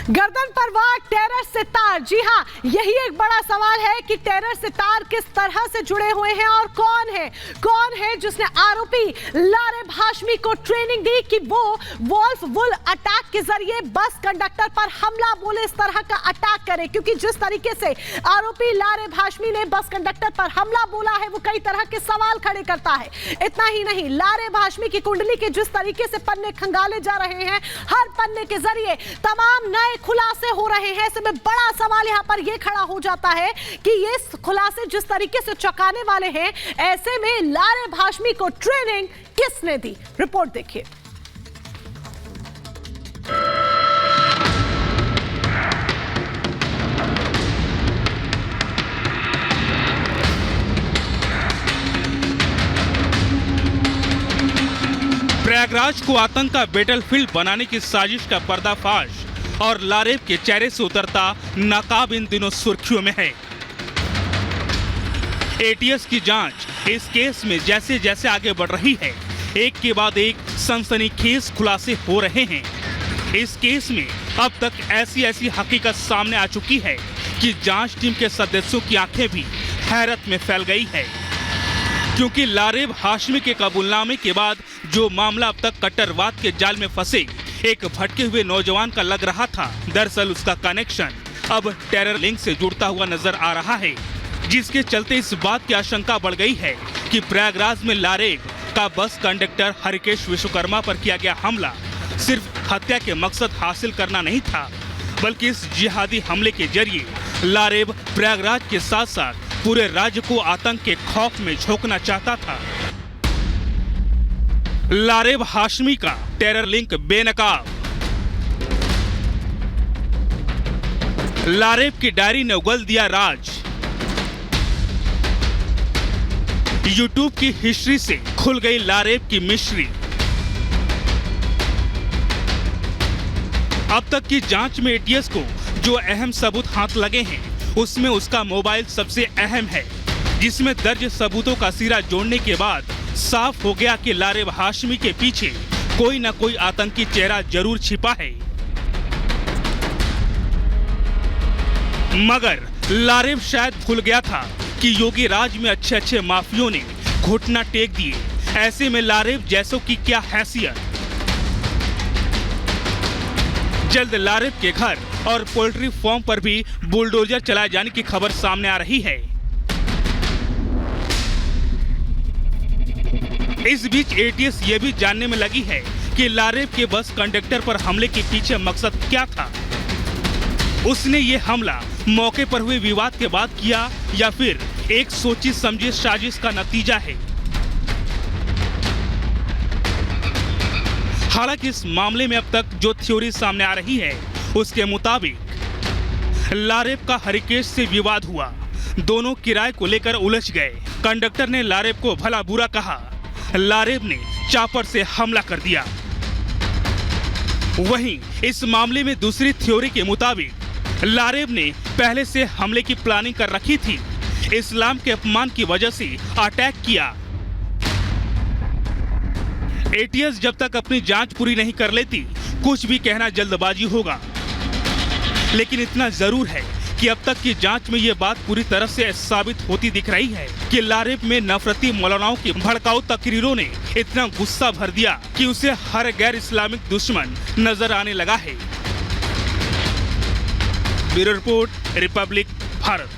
गर्दन पर वार, टेरर से तार। जी हाँ, यही एक बड़ा सवाल है कि टेरर से तार किस तरह से जुड़े हुए हैं और कौन है जिसने आरोपी लारेब हाशमी को ट्रेनिंग दी कि वो वॉल्फ वुल अटैक के जरिए बस कंडक्टर पर हमला बोले इस तरह का अटैक करे। क्योंकि जिस तरीके से आरोपी लारेब हाशमी ने बस कंडक्टर पर हमला बोला है वो कई तरह के सवाल खड़े करता है। इतना ही नहीं, लारेब हाशमी की कुंडली के जिस तरीके से पन्ने खंगाले जा रहे हैं, हर पन्ने के जरिए तमाम नए खुलासे हो रहे हैं। ऐसे में बड़ा सवाल यहां पर यह खड़ा हो जाता है कि ये खुलासे जिस तरीके से चौंकाने वाले हैं, ऐसे में लारेब हाशमी को ट्रेनिंग किसने दी? रिपोर्ट देखिए। प्रयागराज को आतंक का बैटलफील्ड बनाने की साजिश का पर्दाफाश और लारेब के चेहरे से उतरता नकाब इन दिनों सुर्खियों में है। एटीएस की जांच इस केस में जैसे जैसे आगे बढ़ रही है, एक के बाद एक सनसनीखेज खुलासे हो रहे हैं। इस केस में अब तक ऐसी हकीकत सामने आ चुकी है कि जांच टीम के सदस्यों की आंखें भी हैरत में फैल गई है। क्योंकि लारेब हाशमी के कबूलनामे के बाद जो मामला अब तक कट्टरवाद के जाल में फंसे एक भटके हुए नौजवान का लग रहा था, दरअसल उसका कनेक्शन अब टेरर लिंक से जुड़ता हुआ नजर आ रहा है, जिसके चलते इस बात की आशंका बढ़ गई है कि प्रयागराज में लारेब का बस कंडक्टर हरिकेश विश्वकर्मा पर किया गया हमला सिर्फ हत्या के मकसद हासिल करना नहीं था, बल्कि इस जिहादी हमले के जरिए लारेब प्रयागराज के साथ साथ पूरे राज्य को आतंक के खौफ में झोंकना चाहता था। लारेब हाशमी का टेरर लिंक बेनकाब। लारेब की डायरी ने उगल दिया राज। यूट्यूब की हिस्ट्री से खुल गई लारेब की मिस्ट्री। अब तक की जांच में एटीएस को जो अहम सबूत हाथ लगे हैं, उसमें उसका मोबाइल सबसे अहम है, जिसमें दर्ज सबूतों का सिरा जोड़ने के बाद साफ हो गया कि लारेब हाशमी के पीछे कोई न कोई आतंकी चेहरा जरूर छिपा है। मगर लारेब शायद भूल गया था कि योगी राज में अच्छे माफियों ने घुटना टेक दिए। ऐसे में लारेब जैसों की क्या हैसियत। जल्द लारेब के घर और पोल्ट्री फार्म पर भी बुलडोजर चलाए जाने की खबर सामने आ रही है। इस बीच एटीएस ये भी जानने में लगी है कि लारेब के बस कंडक्टर पर हमले के पीछे मकसद क्या था। उसने ये हमला मौके पर हुए विवाद के बाद किया या फिर एक सोची समझी साजिश का नतीजा है। हालांकि इस मामले में अब तक जो थ्योरी सामने आ रही है, उसके मुताबिक लारेब का हरिकेश से विवाद हुआ, दोनों किराए को लेकर उलझ गए। कंडक्टर ने लारेब को भला बुरा कहा, लारेब ने चापर से हमला कर दिया। वहीं इस मामले में दूसरी थ्योरी के मुताबिक लारेब ने पहले से हमले की प्लानिंग कर रखी थी, इस्लाम के अपमान की वजह से अटैक किया। एटीएस जब तक अपनी जांच पूरी नहीं कर लेती, कुछ भी कहना जल्दबाजी होगा। लेकिन इतना जरूर है कि अब तक की जांच में ये बात पूरी तरह से साबित होती दिख रही है कि लारेब में नफरती मौलानाओं की भड़काऊ तकरीरों ने इतना गुस्सा भर दिया कि उसे हर गैर इस्लामिक दुश्मन नजर आने लगा है। Bureau report, Republic Bharat.